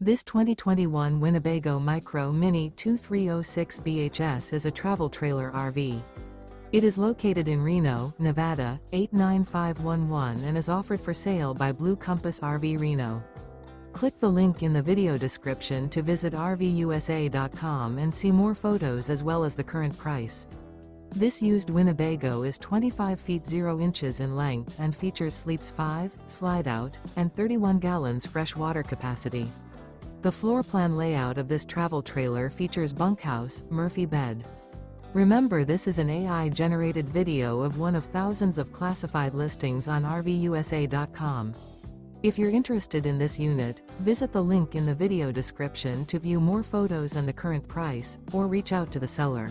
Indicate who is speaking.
Speaker 1: This 2021 Winnebago Micro Minnie 2306 BHS is a travel trailer RV. It is located in Reno, Nevada, 89511 and is offered for sale by Blue Compass RV Reno. Click the link in the video description to visit RVUSA.com and see more photos as well as the current price. This used Winnebago is 25 feet 0 inches in length and features sleeps 5, slide-out, and 31 gallons fresh water capacity. The floor plan layout of this travel trailer features bunkhouse, Murphy bed. Remember, this is an AI-generated video of one of thousands of classified listings on RVUSA.com. If you're interested in this unit, visit the link in the video description to view more photos and the current price, or reach out to the seller.